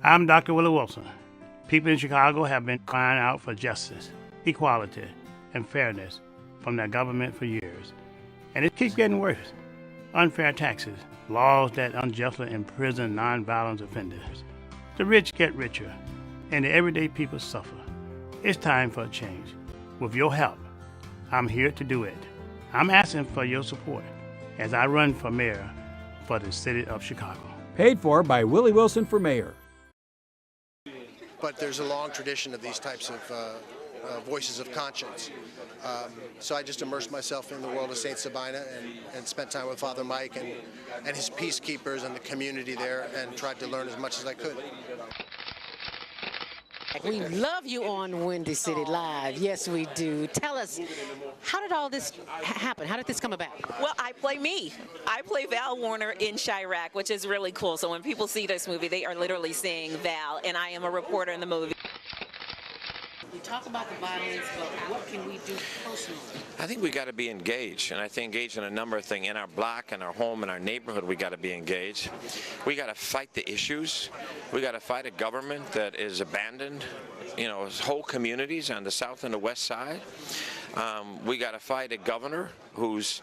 I'm Dr. Willie Wilson. People in Chicago have been crying out for justice, equality, and fairness from their government for years. And it keeps getting worse. Unfair taxes, laws that unjustly imprison nonviolent offenders. The rich get richer, and the everyday people suffer. It's time for a change. With your help, I'm here to do it. I'm asking for your support as I run for mayor for the city of Chicago. Paid for by Willie Wilson for mayor. But there's a long tradition of these types of voices of conscience. So I just immersed myself in the world of St. Sabina and spent time with Father Mike and his peacekeepers and the community there and tried to learn as much as I could. We love you on Windy City Live. Yes, we do. Tell us, how did all this happen? How did this come about? Well, I play me. I play Val Warner in Chirac, which is really cool. So when people see this movie, they are literally seeing Val, and I am a reporter in the movie. We talk about the violence, but what can we do personally? I think we got to be engaged, and I think engaged in a number of things. In our block, in our home, in our neighborhood, we got to be engaged. We got to fight the issues. We got to fight a government that is abandoned, whole communities on the south and the west side. We got to fight a governor who's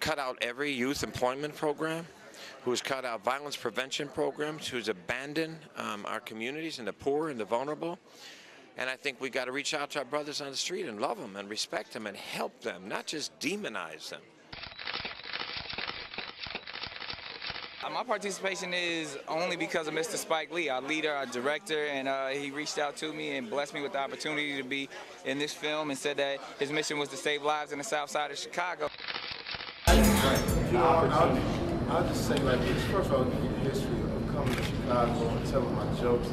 cut out every youth employment program, who's cut out violence prevention programs, who's abandoned our communities and the poor and the vulnerable. And I think we got to reach out to our brothers on the street and love them and respect them and help them, not just demonize them. My participation is only because of Mr. Spike Lee, our leader, our director, and he reached out to me and blessed me with the opportunity to be in this film and said that his mission was to save lives in the south side of Chicago. I'll just say like this. First of all, give you the history of coming to Chicago and telling my jokes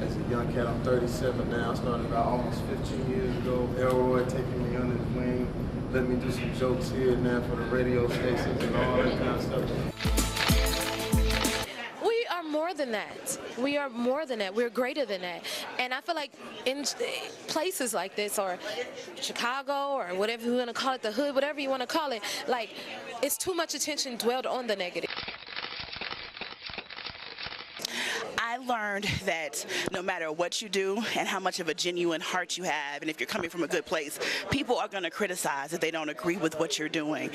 as a young cat. I'm 37 now. Started about almost 15 years ago. Elroy taking me under his wing, let me do some jokes here and there for the radio stations and all that kind of stuff. We are more than that. We are more than that. We're greater than that. And I feel like in places like this, or Chicago, or whatever you want to call it, the hood, whatever you want to call it, like, it's too much attention dwelled on the negative. I learned that no matter what you do and how much of a genuine heart you have, and if you're coming from a good place, people are going to criticize if they don't agree with what you're doing.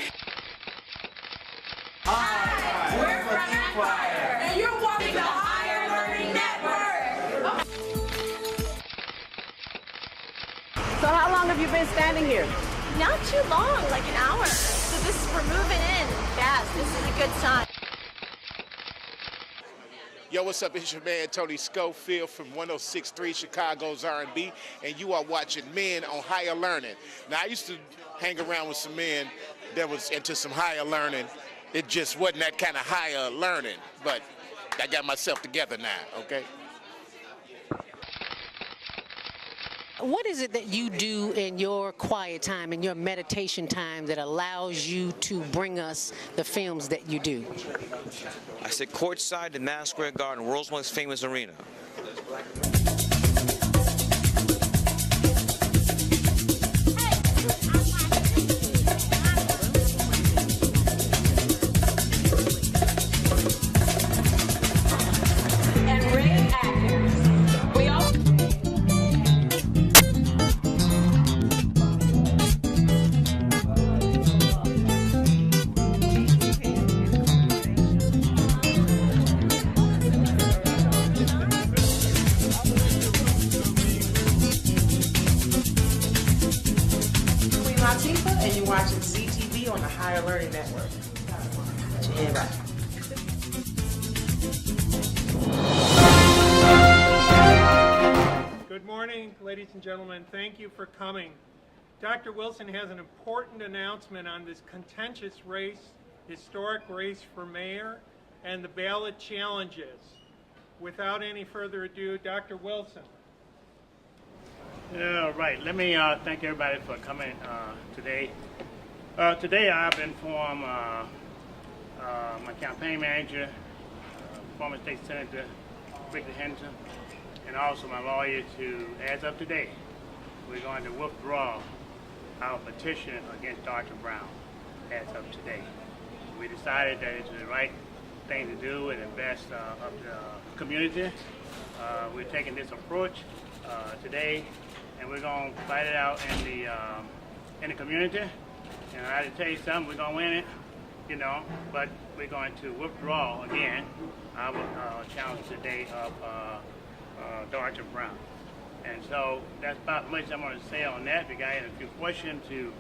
Hi, we're from Empire, and you're watching the Higher Learning Network. So how long have you been standing here? Not too long, like an hour. So we're moving in fast. This is a good sign. Yo, what's up? It's your man Tony Schofield from 106.3 Chicago's R&B, and you are watching Men on Higher Learning. Now, I used to hang around with some men that was into some higher learning. It just wasn't that kind of higher learning, but I got myself together now, okay? What is it that you do in your quiet time, in your meditation time, that allows you to bring us the films that you do? I sit courtside in Madison Square Garden, world's most famous arena. And you're watching CTV on the Higher Learning Network. Yeah, right. Good morning, ladies and gentlemen. Thank you for coming. Dr. Wilson has an important announcement on this contentious race, historic race for mayor, and the ballot challenges. Without any further ado, Dr. Wilson. All right, let me thank everybody for coming today. Today I've informed my campaign manager, former state senator Victor Henderson, and also my lawyer to, as of today, we're going to withdraw our petition against Dr. Brown as of today. We decided that it's the right thing to do in the best of the community. We're taking this approach today, and we're going to fight it out in the community. And I had to tell you something, we're going to win it, but we're going to withdraw again our challenge today of Dorothy Brown. And so that's about much I'm going to say on that. If you got a few questions to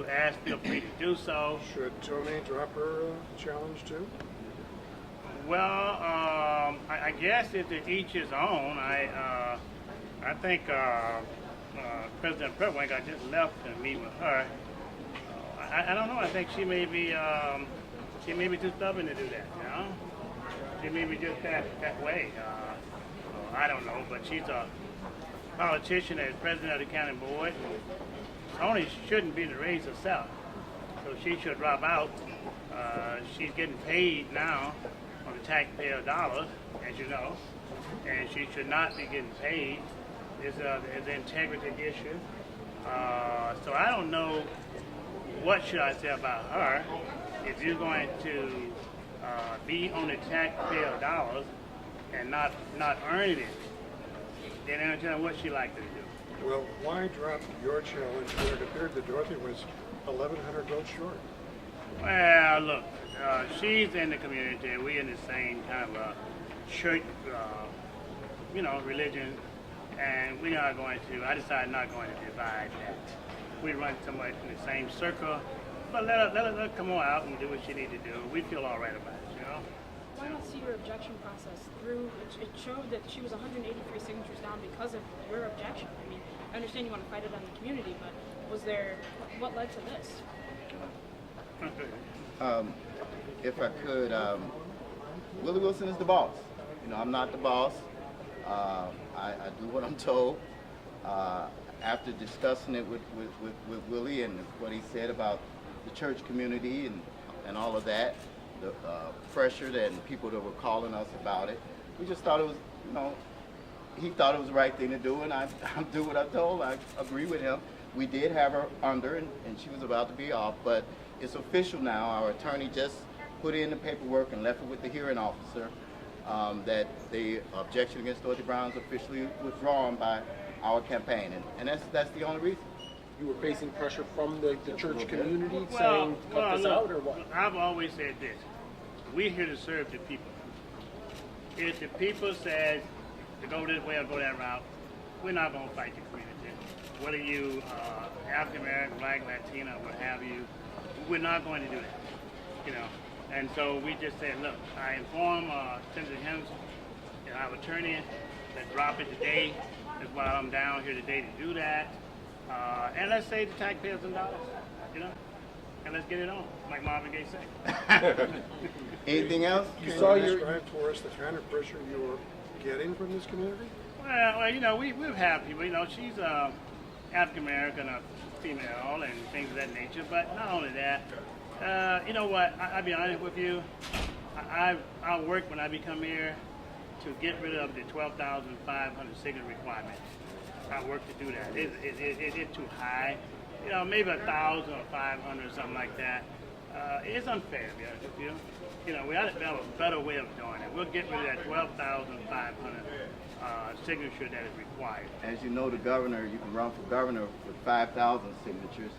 ask, feel free to do so. Should Tony drop her challenge too? Well, I guess it's to each his own. I think President Prewinkle, I just left to meet with her. I don't know. I think she may be too stubborn to do that. She may be just that way. I don't know, but she's a politician as president of the county board. Tony shouldn't be in the race herself, so she should drop out. She's getting paid now on the taxpayer dollars, as you know, and she should not be getting paid. It's an integrity issue. So I don't know what should I say about her. If you're going to be on the taxpayer dollars and not earning it, then I don't know what she like to do. Well, why drop your challenge when it appeared that Dorothy was 1,100 votes short? Well, look, she's in the community. We in the same kind of church, religion, and we are going to. I decided not going to divide that. We run somewhat in the same circle, but let her come on out and do what she need to do. We feel all right about it, Why not see your objection process through? It showed that she was 183 signatures down because of your objection. I mean, I understand you want to fight it on the community, but what led to this? If I could, Willie Wilson is the boss. I'm not the boss. I do what I'm told. After discussing it with Willie and what he said about the church community and all of that, the pressure and people that were calling us about it, we just thought it was, he thought it was the right thing to do, and I do what I'm told. I agree with him. We did have her under, and she was about to be off, but it's official now. Our attorney just put in the paperwork and left it with the hearing officer that the objection against Dorothy Brown is officially withdrawn by our campaign, and that's the only reason. You were facing pressure from the church community saying, cut this out, or what? I've always said this. We're here to serve the people. If the people says to go this way or go that route, we're not going to fight the community. Whether you African American, Black, Latino, what have you, we're not going to do that. And so we just said, look, I inform Senator Henderson and our attorney that drop it today. That's why I'm down here today to do that. And let's save the taxpayers some dollars, and let's get it on, like Marvin Gaye said. Anything else? You saw describe for us the kind of pressure you were getting from this community? Well, we've had people. She's African American, a female, and things of that nature. But not only that, you know what? I'll be honest with you. I'll work when I become mayor to get rid of the 12,500 signature requirement. I work to do that. It's too high. Maybe 1,000 or 500 or something like that. It's unfair, to be honest with you. We ought to develop a better way of doing it. We'll get rid of that 12,500 signature that is required. As you know, the governor, you can run for governor with 5,000 signatures.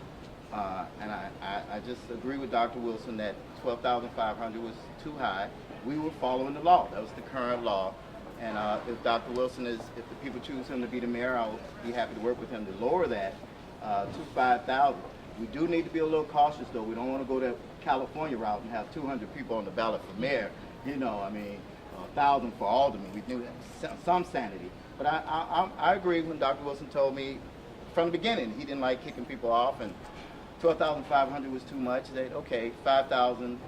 And I just agree with Dr. Wilson that 12,500 was too high. We were following the law. That was the current law. And if Dr. Wilson if the people choose him to be the mayor, I'll be happy to work with him to lower that to 5,000. We do need to be a little cautious, though. We don't want to go the California route and have 200 people on the ballot for mayor. 1,000 for alderman. We need some sanity. But I agree when Dr. Wilson told me from the beginning he didn't like kicking people off, and 12,500 was too much. That okay, 5,000,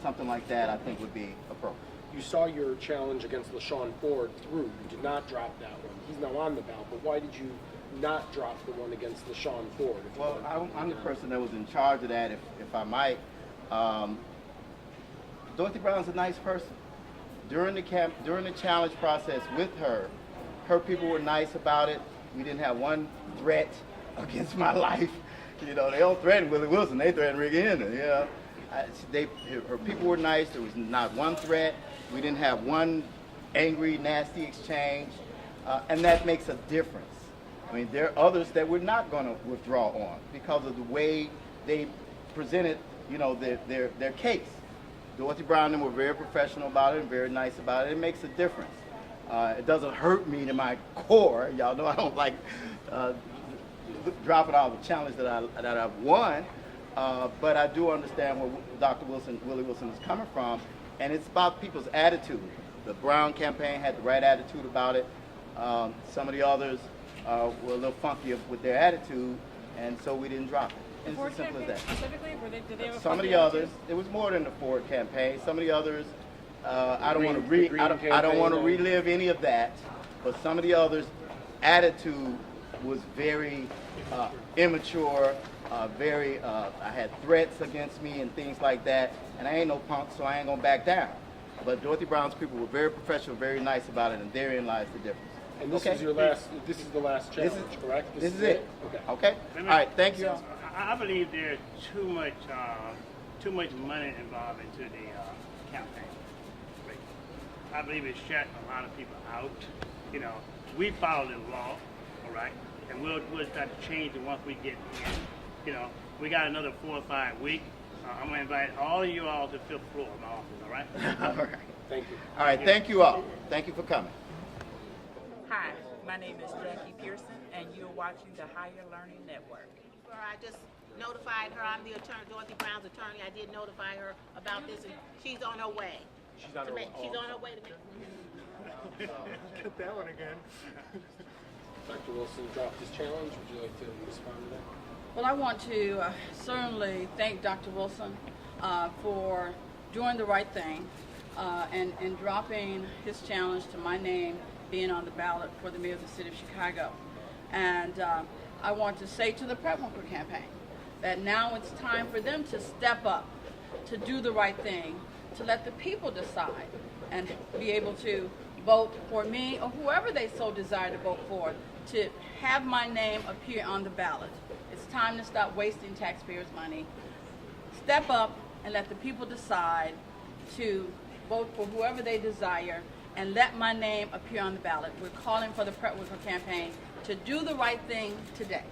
something like that, I think would be appropriate. You saw your challenge against LaShawn Ford through. You did not drop that one. He's now on the ballot, but why did you not drop the one against LaShawn Ford? Well, I'm the person that was in charge of that, if I might. Dorothy Brown's a nice person. During the challenge process with her people were nice about it. We didn't have one threat against my life. They don't threaten Willie Wilson, they threaten Rick Henderson, Her people were nice. There was not one threat. We didn't have one angry, nasty exchange, and that makes a difference. I mean, there are others that we're not going to withdraw on because of the way they presented, their case. Dorothy Brown and them were very professional about it and very nice about it. It makes a difference. It doesn't hurt me to my core. Y'all know I don't like dropping all the challenge that I've won, but I do understand where Willie Wilson is coming from, and it's about people's attitude. The Brown campaign had the right attitude about it. Some of the others were a little funky with their attitude, and so we didn't drop it. And it's as simple as that. Specifically, did they have a Some of the others, it was more than the Ford campaign. Some of the others, I don't want to relive any of that, but some of the others' attitude was very immature. I had threats against me and things like that, and I ain't no punk, so I ain't gonna back down. But Dorothy Brown's people were very professional, very nice about it, and therein lies the difference. And this is your last. This is the last challenge, correct? This is it. Okay. All right. Thank you. I believe there's too much money involved into the campaign. I believe it shut a lot of people out. We follow the law, all right, and we'll try to change it once we get in. We got another 4 or 5 weeks. I'm gonna invite all of you all to the 5th floor of my office. All right. All right. Thank you. All right. Thank you all. Thank you for coming. Hi, my name is Jackie Pearson, and you're watching the Higher Learning Network. I just notified her. I'm the attorney, Dorothy Brown's attorney. I did notify her about this, and she's on her way. She's on her way. She's on her way to make. Get that one again. Dr. Wilson dropped his challenge. Would you like to respond to that? Well, I want to certainly thank Dr. Wilson for doing the right thing and dropping his challenge to my name being on the ballot for the mayor of the city of Chicago. And I want to say to the Prep Worker campaign that now it's time for them to step up, to do the right thing, to let the people decide and be able to vote for me or whoever they so desire to vote for, to have my name appear on the ballot. It's time to stop wasting taxpayers' money. Step up and let the people decide to vote for whoever they desire and let my name appear on the ballot. We're calling for the Prep Worker campaign to do the right thing today.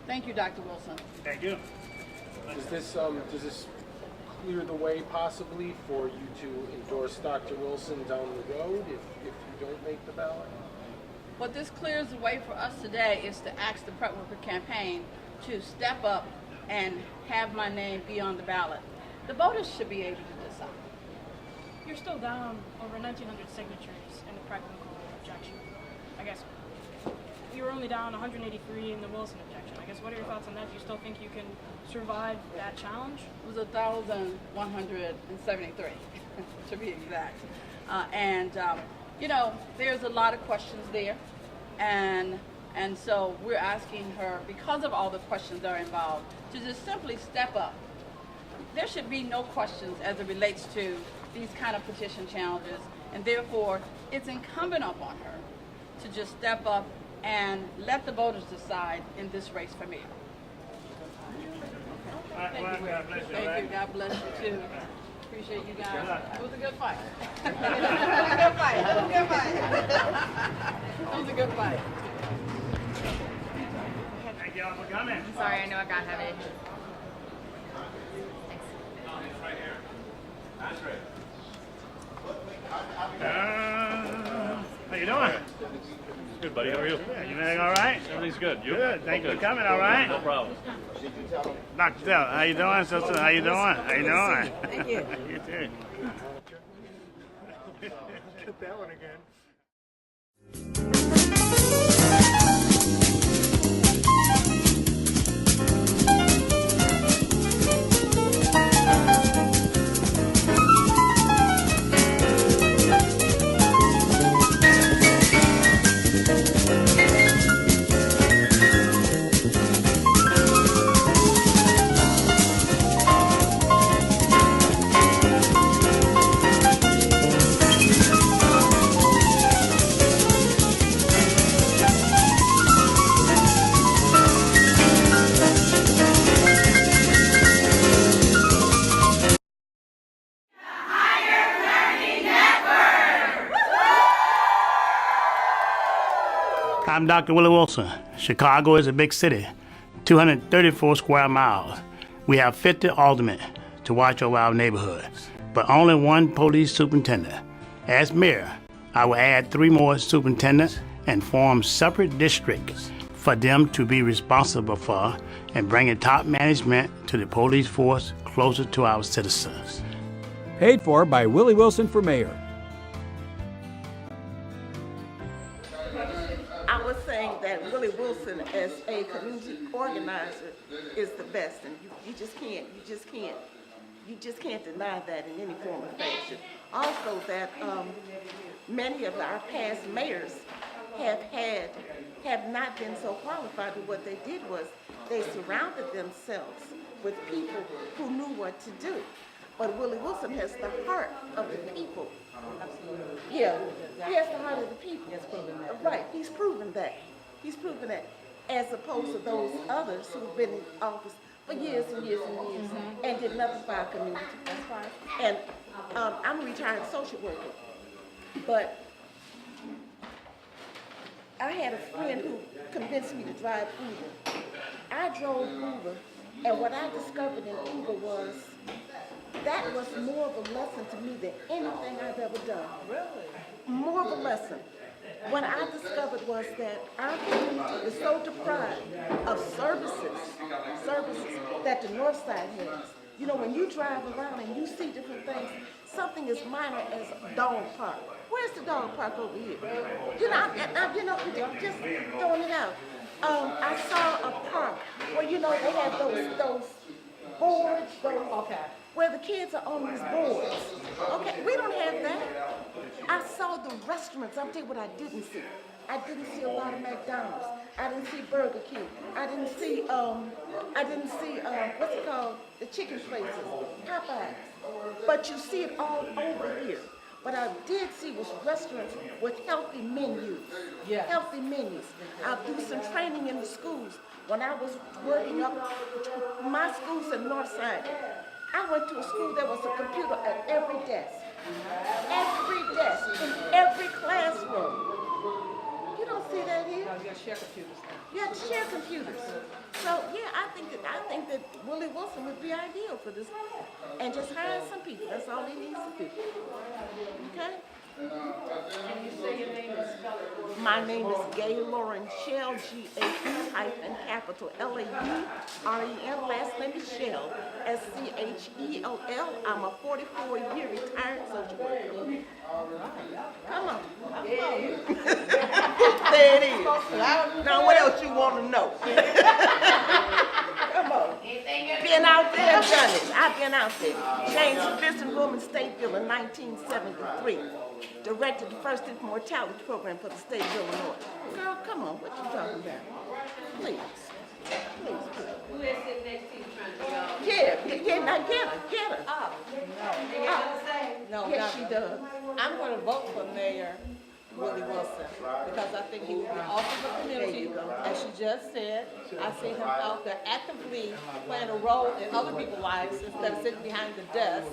Thank you, Dr. Wilson. Thank you. Does this clear the way possibly for you to endorse Dr. Wilson down the road if you don't make the ballot? What this clears the way for us today is to ask the Prep Worker campaign to step up and have my name be on the ballot. The voters should be able to decide. You're still down over 1,900 signatures in the practical objection. I guess you were only down 183 in the Wilson objection. I guess what are your thoughts on that? Do you still think you can survive that challenge? It was 1,173 to be exact. There's a lot of questions there. And so we're asking her, because of all the questions that are involved, to just simply step up. There should be no questions as it relates to these kind of petition challenges, and therefore it's incumbent upon her to just step up and let the voters decide in this race for mayor. Thank you. Thank you. God bless you too. Appreciate you guys. It was a good fight. It was a good fight. Thank y'all for coming. I'm sorry, I know it got heavy. How you doing? Good, buddy. How are you? Yeah, you doing all right? Everything's good. You? Good. Thank you for coming. All right. No problem. Dr. Tell, how you doing, sister? How you doing? How you doing? Thank you. You too. Get that one again. I'm Dr. Willie Wilson. Chicago is a big city, 234 square miles. We have 50 aldermen to watch over our neighborhood, but only one police superintendent. As mayor, I will add 3 more superintendents and form separate districts for them to be responsible for and bringing top management to the police force closer to our citizens. Paid for by Willie Wilson for mayor. I was saying that Willie Wilson as a community organizer is the best, and you just can't deny that in any form or fashion. Also that many of our past mayors have not been so qualified, but what they did was they surrounded themselves with people who knew what to do. But Willie Wilson has the heart of the people. Absolutely. Yeah, he has the heart of the people. He has proven that. Right, he's proven that. He's proven that, as opposed to those others who've been in office for years and years and years and did nothing for our community. That's right. And I'm a retired social worker, but I had a friend who convinced me to drive Uber. I drove Uber, and what I discovered in Uber was that was more of a lesson to me than anything I've ever done. Really? More of a lesson. What I discovered was that our community is so deprived of services that the North Side has. You know, when you drive around and you see different things, something as minor as a dog park. Where's the dog park over here? You know, just throwing it out. I saw a park where, you know, they have those boards, where the kids are on these boards. Okay, we don't have that. I saw the restaurants. I'll tell you what I didn't see. I didn't see a lot of McDonald's. I didn't see Burger King. I didn't see what's it called? The chicken places, Popeyes. But you see it all over here. What I did see was restaurants with healthy menus. Yes. Healthy menus. I'll do some training in the schools. When I was working up my schools in North Side, I went to a school that was a computer at every desk. Every desk, in every classroom. You don't see that here. No, you got to share computers now. You have to share computers. So yeah, I think that Willie Wilson would be ideal for this, and just hire some people. That's all he needs to do. Okay. Can you say your name and spell it? My name is Gay Lauren Shell, G-A-E-L-A-U-R-E-N. Last name is Shell, S-C-H-E-L-L. I'm a 44-year retired social worker. Come on. There it is. Now, what else you want to know? Come on. Been out there and done it. I've been out there. Changed the visiting room in Stateville in 1973. Directed the first infant mortality program for the state of Illinois. Girl, come on. What you talking about? Please. Please. Who is sitting next to you trying to now get her. No, yes, she does. I'm going to vote for Mayor Willie Wilson because I think he will be awesome for the community. As she just said, I see him out there actively playing a role in other people's lives instead of sitting behind the desk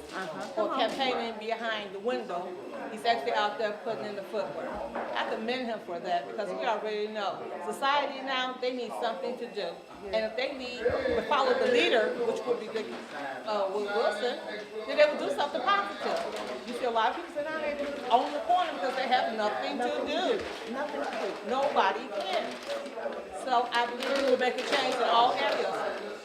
or campaigning behind the window. He's actually out there putting in the footwork. I commend him for that because we already know society now, they need something to do. And if they need to follow the leader, which would be Willie Wilson, then they will do something positive. You see a lot of people sit down there on the corner because they have nothing to do. Nothing to do. Nobody can. So I believe it will make a change in all areas,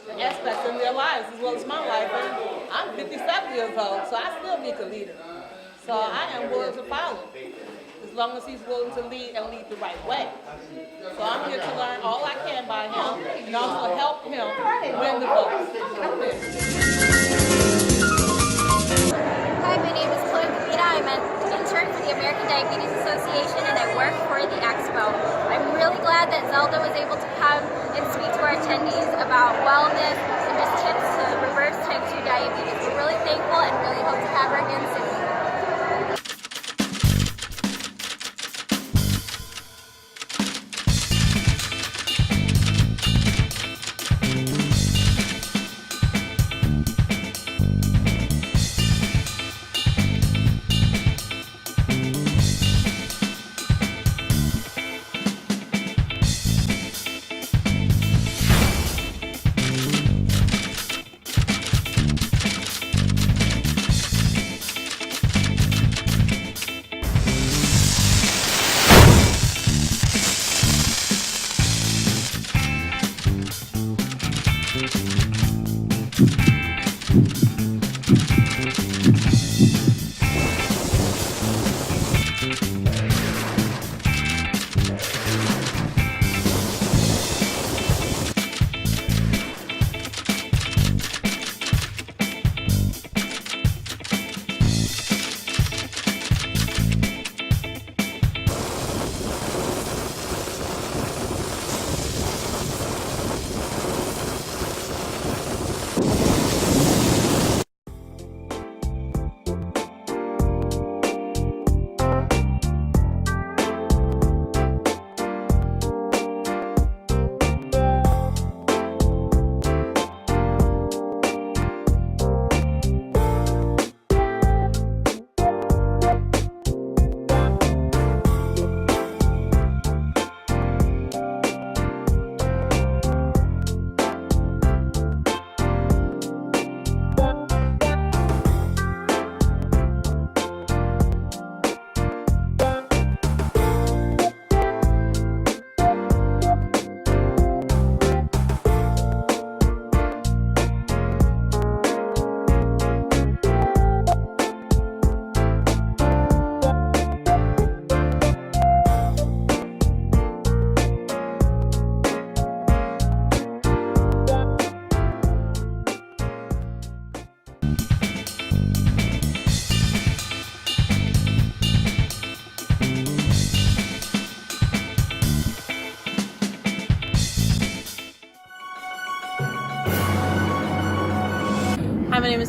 the aspects in their lives as well as my life. And I'm 57 years old, so I still need a leader. So I am willing to follow, as long as he's willing to lead and lead the right way. So I'm here to learn all I can by him and also help him win the votes. Hi, my name is Chloe Kapita. I'm an intern for the American Diabetes Association and I work for the Expo. I'm really glad that Zelda was able to come and speak to our attendees about wellness and just tips to reverse type 2 diabetes. We're really thankful and really hope to have her again soon.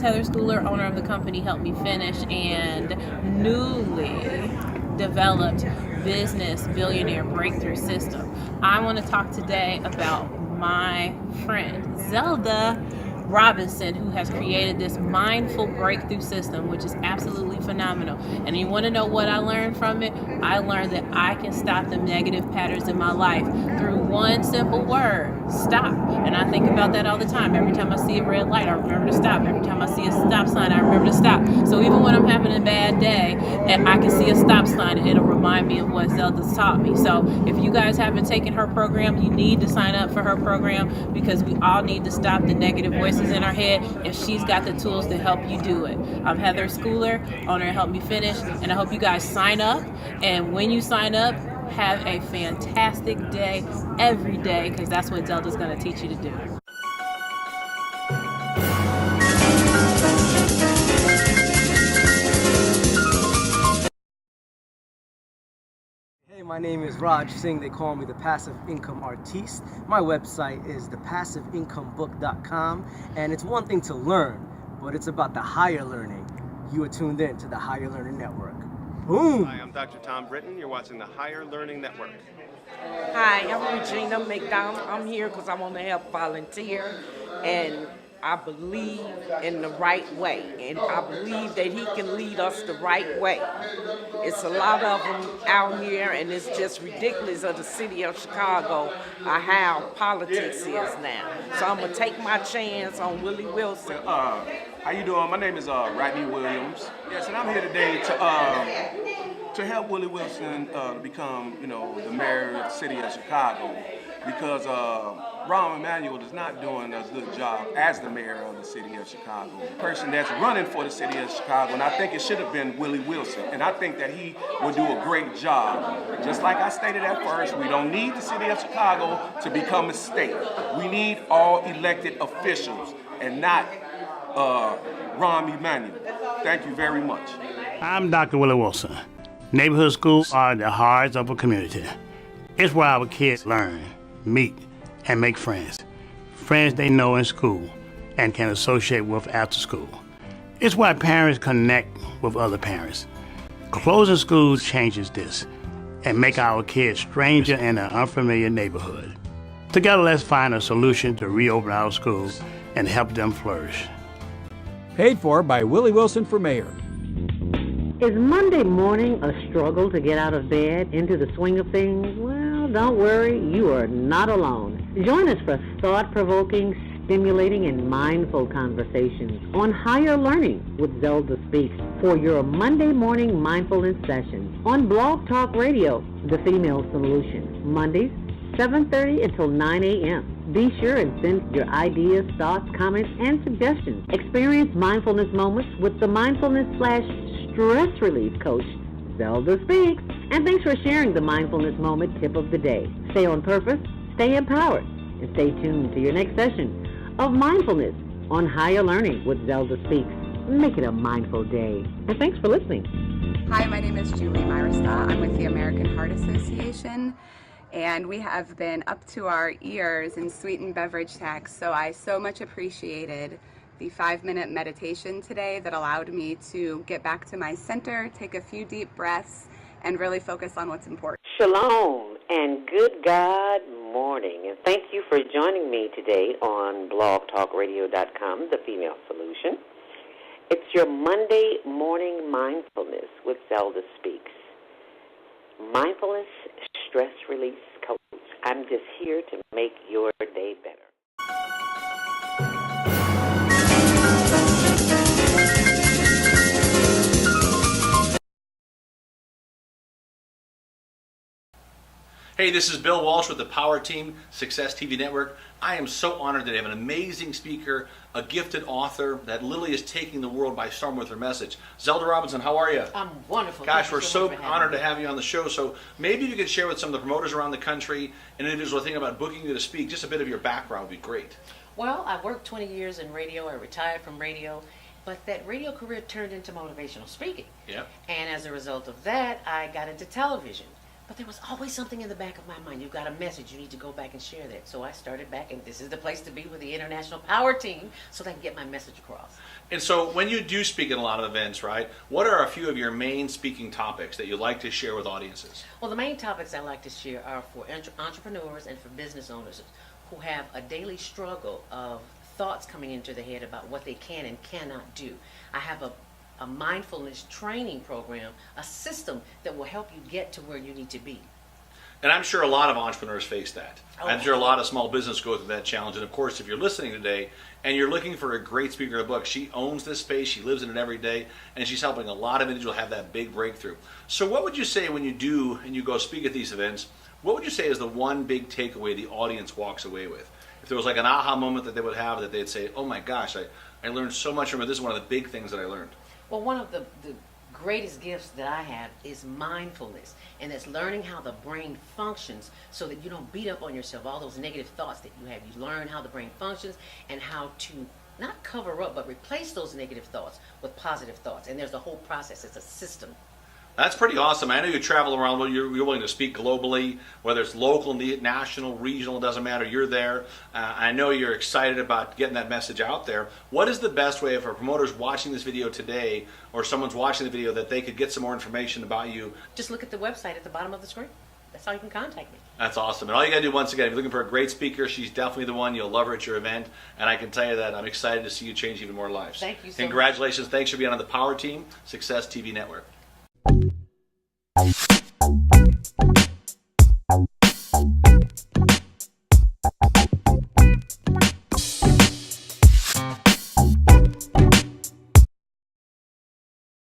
Heather Schooler, owner of the company Help Me Finish, and newly developed business billionaire breakthrough system. I want to talk today about my friend Zelda Robinson, who has created this mindful breakthrough system, which is absolutely phenomenal. And you want to know what I learned from it? I learned that I can stop the negative patterns in my life through one simple word: stop. And I think about that all the time. Every time I see a red light, I remember to stop. Every time I see a stop sign, I remember to stop. So even when I'm having a bad day and I can see a stop sign, it'll remind me of what Zelda's taught me. So if you guys haven't taken her program, you need to sign up for her program, because we all need to stop the negative voices in our head, and she's got the tools to help you do it. I'm Heather Schooler, owner of Help Me Finish, and I hope you guys sign up. And when you sign up, have a fantastic day every day, because that's what Zelda's going to teach you to do. Hey, my name is Raj Singh. They call me the Passive Income Artiste. My website is thepassiveincomeBook.com, and it's one thing to learn, but it's about the higher learning. You are tuned in to the Higher Learning Network. Boom! Hi, I'm Dr. Tom Britton. You're watching the Higher Learning Network. Hi, I'm Regina McDonald. I'm here because I want to help volunteer, and I believe in the right way, and I believe that he can lead us the right way. It's a lot of them out here, and it's just ridiculous of the city of Chicago how politics is now. So I'm going to take my chance on Willie Wilson. How you doing? My name is Rodney Williams. Yes, and I'm here today to help Willie Wilson to become, the mayor of the city of Chicago, because Rahm Emanuel is not doing as good a job as the mayor of the city of Chicago. The person that's running for the city of Chicago, and I think it should have been Willie Wilson, and I think that he would do a great job. Just like I stated at first, we don't need the city of Chicago to become a state. We need all elected officials and not Rahm Emanuel. Thank you very much. I'm Dr. Willie Wilson. Neighborhood schools are the hearts of a community. It's where our kids learn, meet, and make friends. Friends they know in school and can associate with after school. It's why parents connect with other parents. Closing schools changes this and make our kids stranger in an unfamiliar neighborhood. Together, let's find a solution to reopen our schools and help them flourish. Paid for by Willie Wilson for mayor. Is Monday morning a struggle to get out of bed into the swing of things? Well, don't worry, you are not alone. Join us for thought-provoking, stimulating, and mindful conversations on Higher Learning with Zelda Speaks for your Monday morning mindfulness session on Blog Talk Radio, The Female Solution, Mondays, 7:30 until 9 a.m. Be sure and send your ideas, thoughts, comments, and suggestions. Experience mindfulness moments with the mindfulness/stress relief coach, Zelda Speaks. And thanks for sharing the mindfulness moment tip of the day. Stay on purpose, stay empowered, and stay tuned to your next session of Mindfulness on Higher Learning with Zelda Speaks. Make it a mindful day. And thanks for listening. Hi, my name is Julie Myresta. I'm with the American Heart Association, and we have been up to our ears in sweetened beverage tax, so I so much appreciated the 5-minute meditation today that allowed me to get back to my center, take a few deep breaths, and really focus on what's important. Shalom and good God morning. And thank you for joining me today on blogtalkradio.com, The Female Solution. It's your Monday morning mindfulness with Zelda Speaks. Mindfulness stress release coach. I'm just here to make your day better. Hey, this is Bill Walsh with the Power Team Success TV Network. I am so honored that I have an amazing speaker, a gifted author that literally is taking the world by storm with her message. Zelda Robinson, how are you? I'm wonderful. Gosh, we're so honored to have you on the show. So maybe you could share with some of the promoters around the country and individuals who are thinking about booking you to speak, just a bit of your background would be great. Well, I worked 20 years in radio. I retired from radio. But that radio career turned into motivational speaking. Yep. And as a result of that, I got into television. But there was always something in the back of my mind. You've got a message. You need to go back and share that. So I started back, and this is the place to be with the International Power Team so that I can get my message across. And so when you do speak at a lot of events, right, what are a few of your main speaking topics that you like to share with audiences? Well, the main topics I like to share are for entrepreneurs and for business owners who have a daily struggle of thoughts coming into their head about what they can and cannot do. I have a mindfulness training program, a system that will help you get to where you need to be. And I'm sure a lot of entrepreneurs face that. Oh. I'm sure a lot of small business go through that challenge. And of course, if you're listening today and you're looking for a great speaker of the book, she owns this space, she lives in it every day, and she's helping a lot of individuals have that big breakthrough. So what would you say when you do and you go speak at these events, what would you say is the one big takeaway the audience walks away with? If there was like an aha moment that they would have that they'd say, oh my gosh, I learned so much from it. This is one of the big things that I learned. Well, one of the greatest gifts that I have is mindfulness, and it's learning how the brain functions so that you don't beat up on yourself, all those negative thoughts that you have. You learn how the brain functions and how to not cover up, but replace those negative thoughts with positive thoughts. And there's a whole process. It's a system. That's pretty awesome. I know you travel around, you're willing to speak globally, whether it's local, national, regional, it doesn't matter, you're there. I know you're excited about getting that message out there. What is the best way for promoters watching this video today, or someone's watching the video, that they could get some more information about you? Just look at the website at the bottom of the screen. That's how you can contact me. That's awesome. And all you got to do, once again, if you're looking for a great speaker, she's definitely the one. You'll love her at your event. And I can tell you that I'm excited to see you change even more lives. Thank you so much. Congratulations. Thanks for being on the Power Team, Success TV Network.